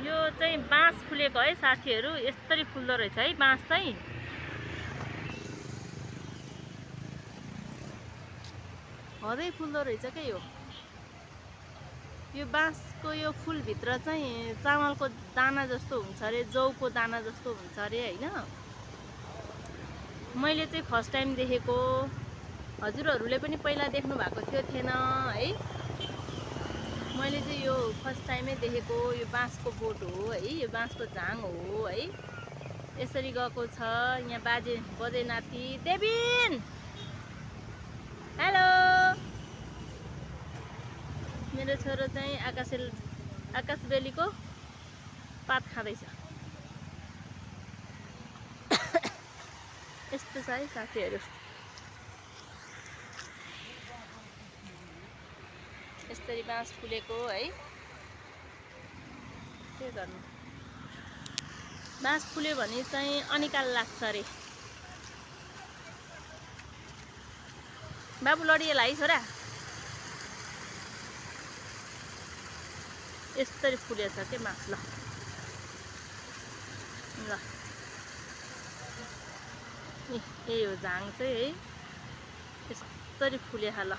यो चाहिँ बाँस फुलेको है साथीहरू, यसरी फुल्दो रहेछ है बाँस चाहिँ। हदै फुल्दो रहेछ के यो बाँसको यो फुलभित्र चाहिँ चामलको दाना जस्तो हुन्छ अरे, जौको दाना जस्तो हुन्छ अरे होइन। मैले चाहिँ फर्स्ट टाइम देखेको, हजुरहरूले पनि पहिला देख्नु भएको थिएन है। मैले चाहिँ यो फर्स्ट टाइमै देखेको। यो बाँसको बोट हो है, यो बाँसको झाङ हो है। यसरी गएको छ। यहाँ बाजे बजे नाति देबिन, हेलो। मेरो छोरो चाहिँ आकाशबेलीको पात खाँदैछ। यस्तो छ है साथीहरू, यसरी बाँस फुलेको है। के गर्नु, बाँस फुल्यो भने चाहिँ अनिकाल लाग्छ अरे। बाबु लडिएला है छोरा। यसरी फुलेछ के बाँस। ल यही हो झाङ चाहिँ है, यसरी फुले ल।